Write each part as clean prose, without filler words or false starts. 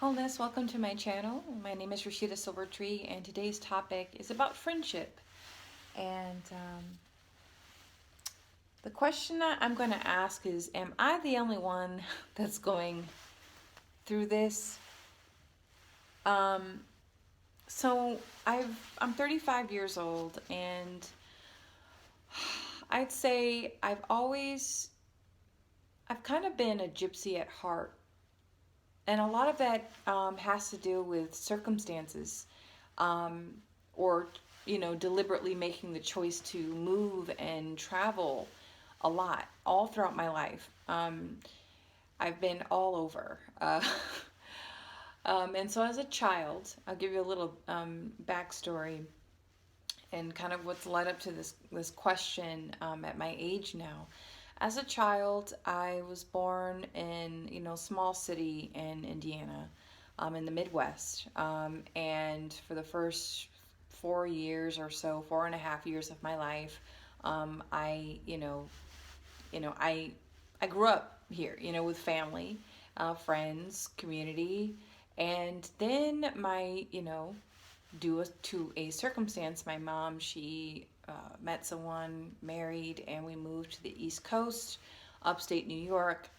Wholeness, welcome to my channel. My name is Rashida Silvertree, and today's topic is about friendship. And the question that I'm going to ask is, am I the only one that's going through this? Um, I'm 35 years old, and I'd say I've kind of been a gypsy at heart. And a lot of that has to do with circumstances, um, or deliberately making the choice to move and travel a lot all throughout my life. I've been all over. And so as a child, I'll give you a little backstory and kind of what's led up to this question at my age now. As a child, I was born in small city in Indiana, in the Midwest, and for the first 4 years or so, 4.5 years of my life, I I grew up here, with family, friends, community, and then due to a circumstance, my mom, she met someone, married, and we moved to the East Coast, upstate New York,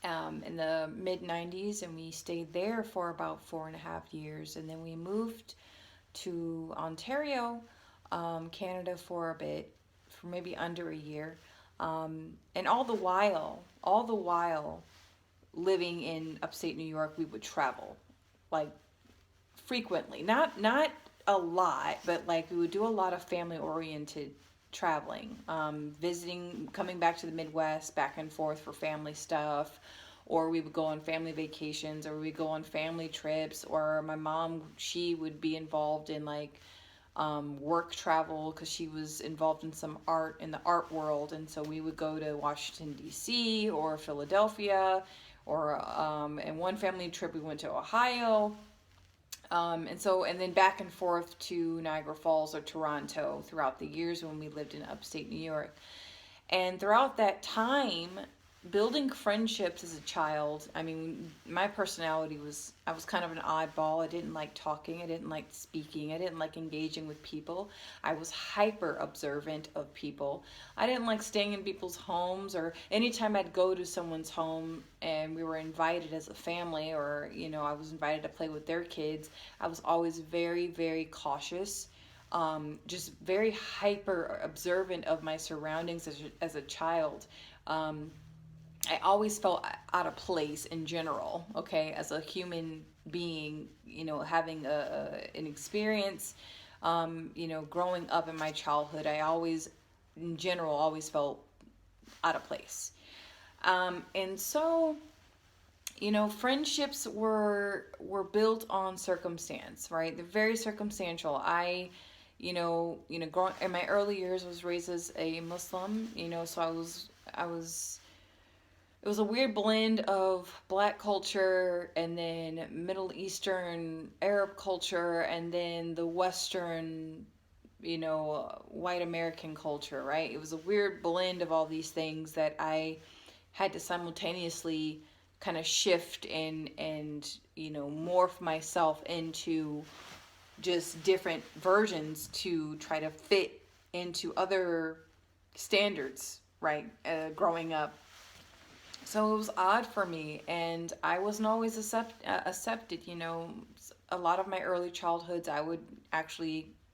in the mid 90s, and we stayed there for about 4.5 years. And then we moved to Ontario, Canada, for a bit, for maybe under a year. And all the while living in upstate New York, we would travel like frequently, not a lot, but like we would do a lot of family oriented traveling, visiting, coming back to the Midwest, back and forth for family stuff, or we would go on family vacations, or we would go on family trips, or my mom, she would be involved in like work travel because she was involved in some art in the art world, and so we would go to Washington D.C. or Philadelphia, or in one family trip we went to Ohio, and then back and forth to Niagara Falls or Toronto throughout the years when we lived in upstate New York. And throughout that time, building friendships as a child, I mean, my personality was, I was kind of an oddball. I didn't like talking. I didn't like speaking. I didn't like engaging with people. I was hyper observant of people. I didn't like staying in people's homes, or anytime I'd go to someone's home and we were invited as a family, or, I was invited to play with their kids, I was always very, very cautious, just very hyper observant of my surroundings as a child. I always felt out of place in general, okay, as a human being, having an experience, growing up in my childhood. I always, in general, always felt out of place. And so, friendships were built on circumstance, right? They're very circumstantial. Growing in my early years, was raised as a Muslim, so I was it was a weird blend of black culture, and then Middle Eastern Arab culture, and then the Western, white American culture, right? It was a weird blend of all these things that I had to simultaneously kind of shift and morph myself into just different versions to try to fit into other standards, right? Growing up, so it was odd for me, and I wasn't always accepted. A lot of my early childhoods,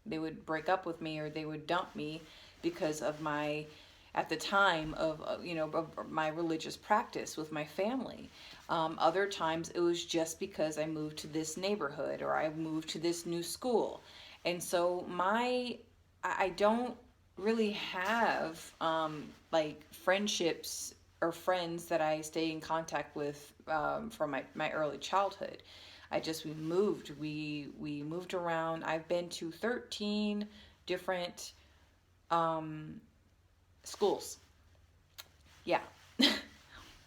they would break up with me, or they would dump me because of my, at the time of of my religious practice with my family. Other times it was just because I moved to this neighborhood, or I moved to this new school, and so I don't really have like friendships or friends that I stay in contact with from my early childhood. We moved around. I've been to 13 different um, schools. Yeah.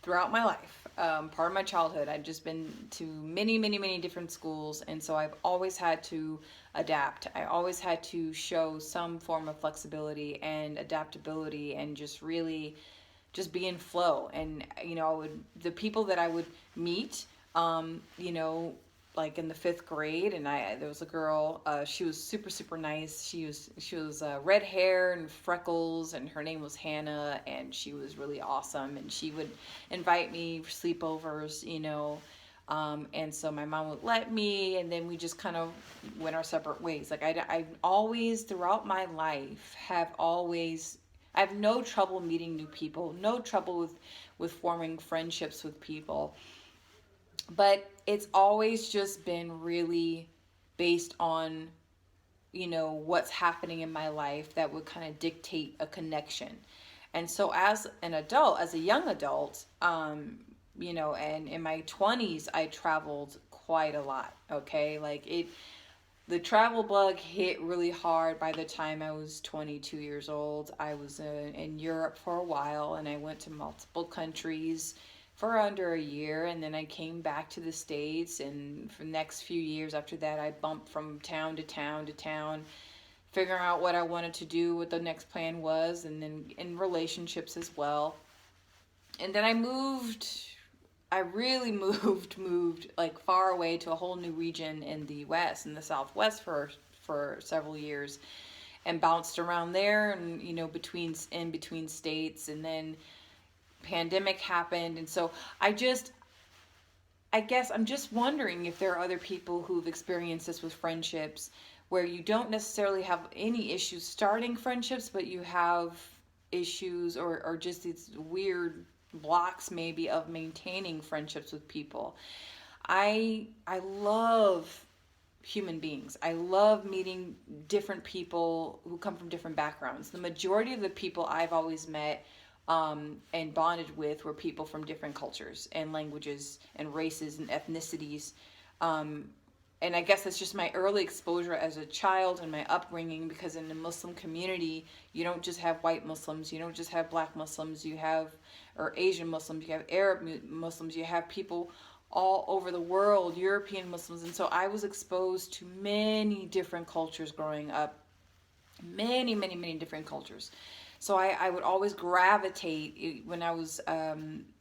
Throughout my life, part of my childhood, I've just been to many, many, many different schools, and so I've always had to adapt. I always had to show some form of flexibility and adaptability, and just really just be in flow. And the people that I would meet, You know, like in the fifth grade, and there was a girl. She was super super nice. She was red hair and freckles, and her name was Hannah, and she was really awesome. And she would invite me for sleepovers, you know. And so my mom would let me, and then we just kind of went our separate ways. Like I always throughout my life I have no trouble meeting new people, no trouble with forming friendships with people, but it's always just been really based on, you know, what's happening in my life that would kind of dictate a connection. And so as an adult, as a young adult, you know, and in my 20s I traveled quite a lot. Okay, like it the travel bug hit really hard by the time I was 22 years old. I was in Europe for a while, and I went to multiple countries for under a year, and then I came back to the States, and for the next few years after that I bumped from town to town to town, figuring out what I wanted to do, what the next plan was, and then in relationships as well. And then I really moved like far away to a whole new region in the West, in the Southwest for several years, and bounced around there, and you know, between states. And then pandemic happened, and so I guess I'm just wondering if there are other people who've experienced this with friendships, where you don't necessarily have any issues starting friendships, but you have issues, or just these weird blocks maybe of maintaining friendships with people. I love human beings. I love meeting different people who come from different backgrounds. The majority of the people I've always met and bonded with were people from different cultures and languages and races and ethnicities. Um, and I guess that's just my early exposure as a child and my upbringing, because in the Muslim community, you don't just have white Muslims, you don't just have black Muslims, you have, or Asian Muslims, you have Arab Muslims, you have people all over the world, European Muslims. And so I was exposed to many different cultures growing up, many different cultures. So I would always gravitate when I was,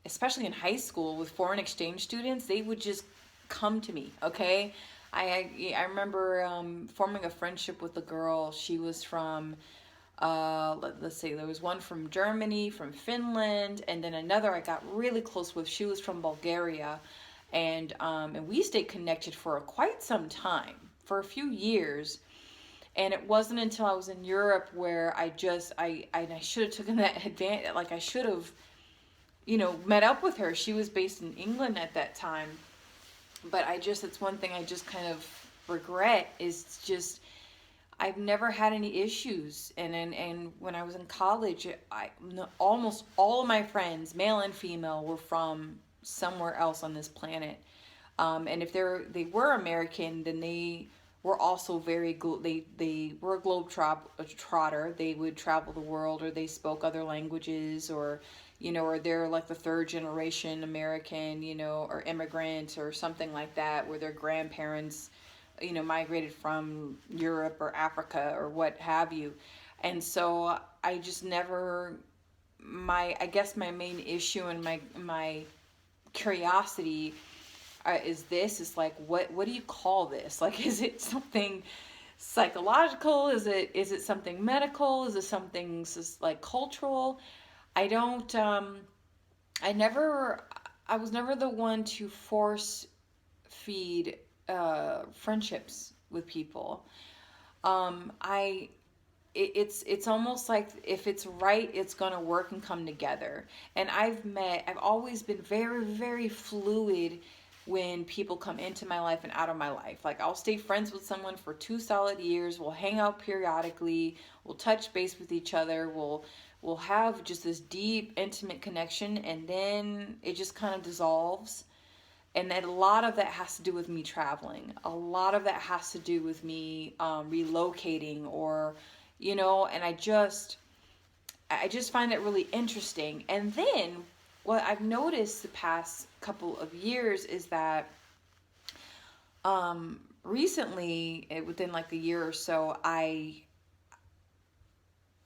especially in high school with foreign exchange students, they would just come to me, okay? I remember forming a friendship with a girl. She was from, let's see, there was one from Germany, from Finland, and then another I got really close with. She was from Bulgaria, and we stayed connected for quite some time, for a few years. And it wasn't until I was in Europe where I should have taken that advantage. Like I should have, you know, met up with her. She was based in England at that time. But it's one thing I just kind of regret, is just I've never had any issues. And when I was in college, almost all of my friends, male and female, were from somewhere else on this planet. And if they were American, then they were also they were a trotter. They would travel the world, or they spoke other languages, or you know, or they're like the third generation American, you know, or immigrant or something like that, where their grandparents, you know, migrated from Europe or Africa or what have you. And so I just never I guess my main issue and my curiosity is like, what do you call this? Like, is it something psychological? Is it something medical? Is it something like cultural? I don't I never I was never the one to force feed friendships with people. I it's almost like if it's right, it's gonna work and come together. And I've always been very fluid when people come into my life and out of my life. Like I'll stay friends with someone for 2 solid years. We'll hang out periodically. We'll touch base with each other. We'll have just this deep, intimate connection, and then it just kind of dissolves. And then a lot of that has to do with me traveling. A lot of that has to do with me relocating, or, you know, and I just find that really interesting. And then what I've noticed the past couple of years is that recently, within like a year or so,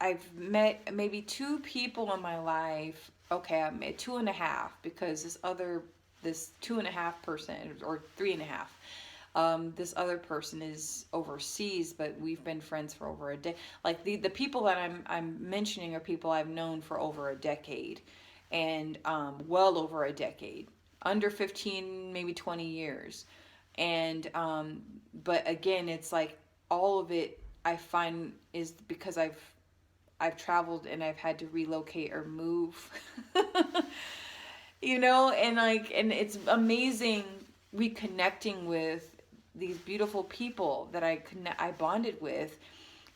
I've met maybe two people in my life. Okay, I met two and a half, because this other this 2.5% or 3.5. This other person is overseas, but we've been friends for over a day. Like the people that I'm mentioning are people I've known for over a decade, and well over a decade, under 15, maybe 20 years, and but again, it's like all of it I find is because I've traveled and I've had to relocate or move. And like, and it's amazing reconnecting with these beautiful people that I bonded with.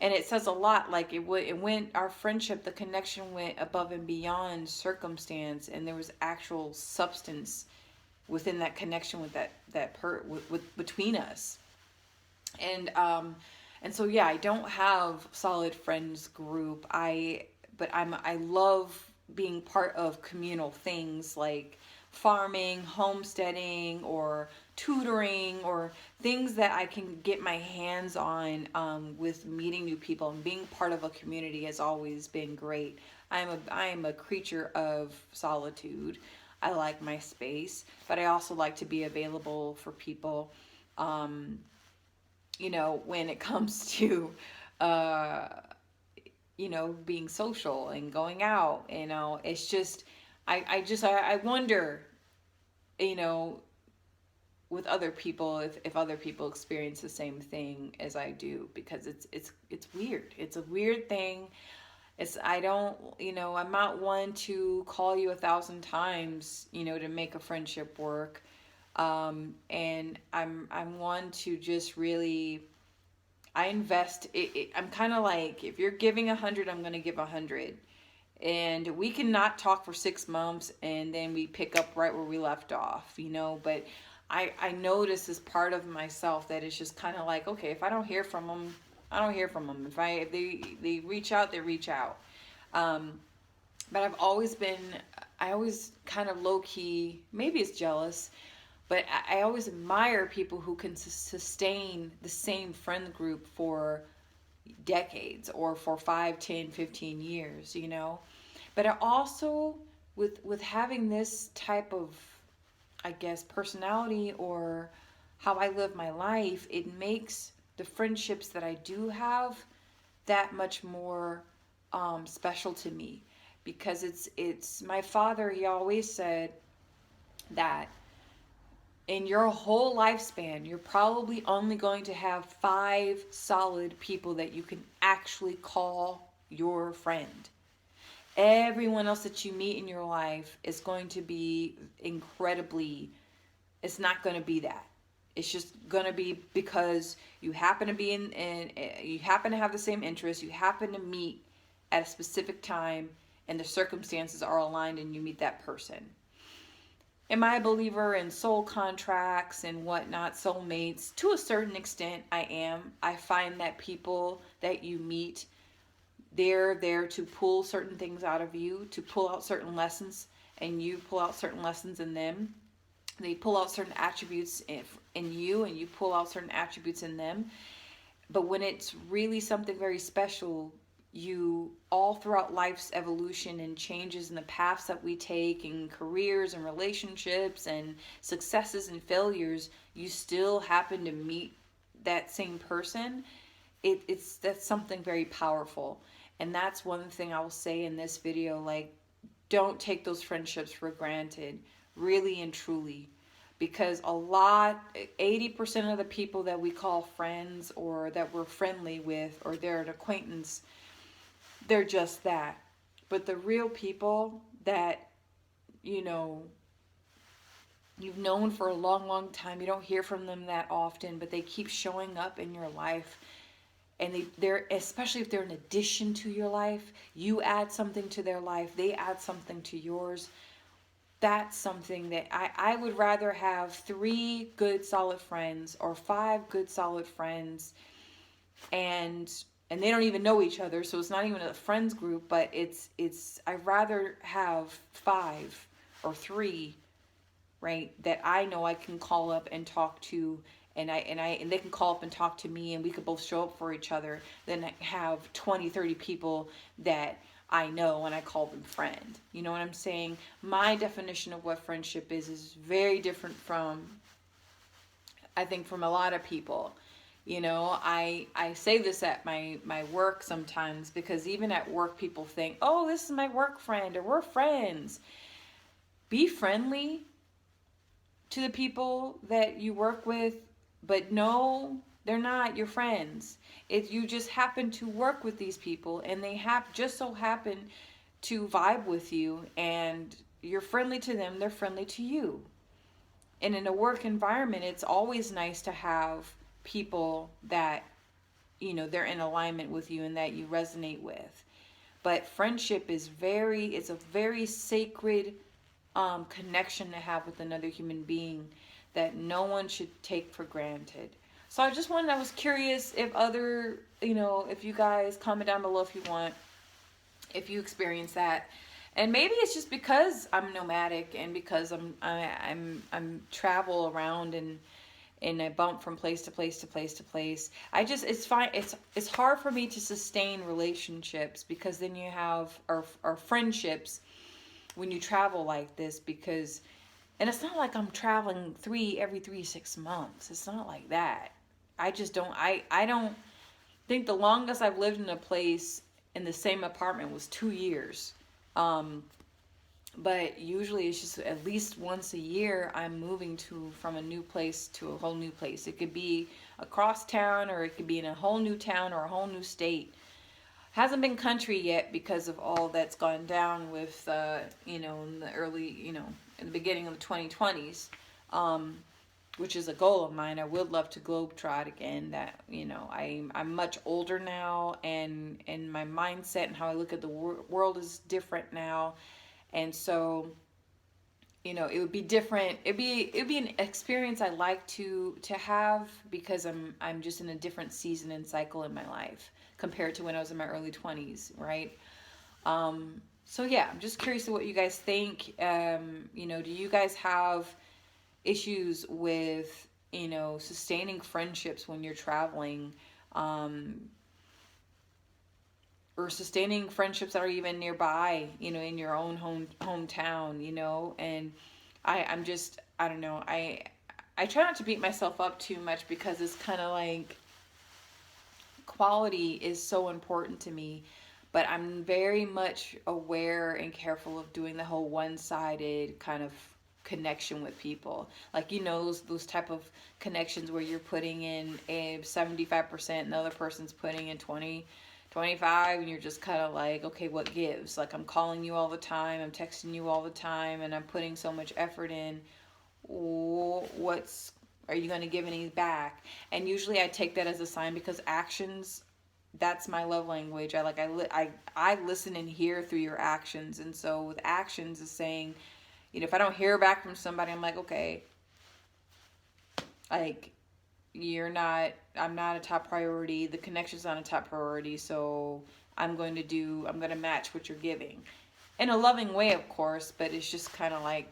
And it says a lot. Like it went, our friendship, the connection went above and beyond circumstance, and there was actual substance within that connection with with between us. And so yeah, I don't have solid friends group. I love being part of communal things like farming, homesteading, or tutoring, or things that I can get my hands on, with meeting new people, and being part of a community has always been great. I am a creature of solitude. I like my space, but I also like to be available for people, when it comes to, being social and going out. It's just, I wonder, you know, with other people, if other people experience the same thing as I do, because it's weird. It's a weird thing. I don't, I'm not one to call you 1,000 times, to make a friendship work. And I'm one to just really, I invest I'm kind of like, if you're giving 100, I'm going to give 100. And we can not talk for 6 months and then we pick up right where we left off, but I notice as part of myself that it's just kind of like, okay, if I don't hear from them, I don't hear from them. If they reach out, they reach out. But I always kind of low key, maybe it's jealous, but I always admire people who can sustain the same friend group for decades, or for 5, 10, 15 years, But I also, with having this type of, I guess, personality, or how I live my life, it makes the friendships that I do have that much more special to me. Because it's my father, he always said that in your whole lifespan, you're probably only going to have 5 solid people that you can actually call your friend. Everyone else that you meet in your life is going to be it's not going to be that. It's just going to be because you happen to be you happen to have the same interests, you happen to meet at a specific time, and the circumstances are aligned and you meet that person. Am I a believer in soul contracts and whatnot, soulmates? To a certain extent, I am. I find that people that you meet, they're there to pull certain things out of you, to pull out certain lessons, and you pull out certain lessons in them. They pull out certain attributes in you, and you pull out certain attributes in them. But when it's really something very special, you, all throughout life's evolution and changes in the paths that we take in careers and relationships and successes and failures, you still happen to meet that same person. That's something very powerful. And that's one thing I will say in this video, like, don't take those friendships for granted, really and truly. Because 80% of the people that we call friends, or that we're friendly with, or they're an acquaintance, they're just that. But the real people that, you've known for a long, long time, you don't hear from them that often, but they keep showing up in your life. And they're, especially if they're an addition to your life, you add something to their life, they add something to yours. That's something that I would rather have 3 good solid friends, or 5 good solid friends, and they don't even know each other, so it's not even a friends group, but I'd rather have 5 or 3, right, that I know I can call up and talk to, and they can call up and talk to me, and we could both show up for each other, than have 20, 30 people that I know when I call them friend. You know what I'm saying? My definition of what friendship is very different from, I think, from a lot of people. You know, I say this at my work sometimes, because even at work people think, oh, this is my work friend, or we're friends. Be friendly to the people that you work with, but no, they're not your friends. If you just happen to work with these people, and they have just so happen to vibe with you, and you're friendly to them, they're friendly to you. And in a work environment, it's always nice to have people that, you know, they're in alignment with you and that you resonate with. But friendship is it's a very sacred connection to have with another human being that no one should take for granted. So I was curious if other, you know, if you guys comment down below if you want, if you experience that. And maybe it's just because I'm nomadic, and because I'm travel around, and I bump from place to place to place to place. It's fine. It's hard for me to sustain relationships, because then you have our friendships when you travel like this, because, and it's not like I'm traveling every 6 months. It's not like that. I don't think the longest I've lived in a place in the same apartment was 2 years. But usually it's just at least once a year I'm moving from a new place to a whole new place. It could be across town, or it could be in a whole new town or a whole new state. Hasn't been country yet because of all that's gone down with, you know, in the early, you know, in the beginning of the 2020s, which is a goal of mine. I would love to globetrot again. That, you know, I'm much older now, and my mindset and how I look at the world is different now. And so, you know, it would be different. It'd be an experience I like to have, because I'm just in a different season and cycle in my life compared to when I was in my early 20s, right? So yeah, I'm just curious to what you guys think. You know, do you guys have issues with, you know, sustaining friendships when you're traveling? Or sustaining friendships that are even nearby, you know, in your own hometown, you know. And I don't know, I try not to beat myself up too much, because it's kind of like, quality is so important to me, but I'm very much aware and careful of doing the whole one-sided kind of connection with people. Like, you know, those type of connections where you're putting in a 75% and the other person's putting in 25, and you're just kind of like, okay, what gives? Like, I'm calling you all the time, I'm texting you all the time, and I'm putting so much effort in. Are you going to give any back? And usually I take that as a sign, because actions, that's my love language. I listen and hear through your actions. And so with actions is saying, you know, if I don't hear back from somebody, I'm like, okay, like, I'm not a top priority. The connection's not a top priority. So I'm going to match what you're giving in a loving way, of course, but it's just kind of like,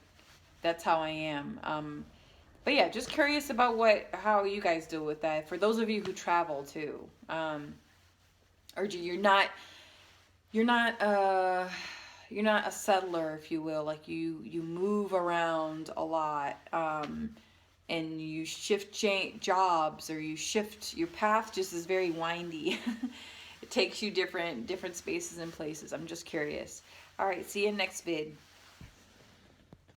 that's how I am. But yeah, just curious about how you guys deal with that. For those of you who travel too, or you're not a settler, if you will. Like, you move around a lot, and you change jobs, or you shift your path. Just is very windy. It takes you different spaces and places. I'm just curious. All right, see you next vid.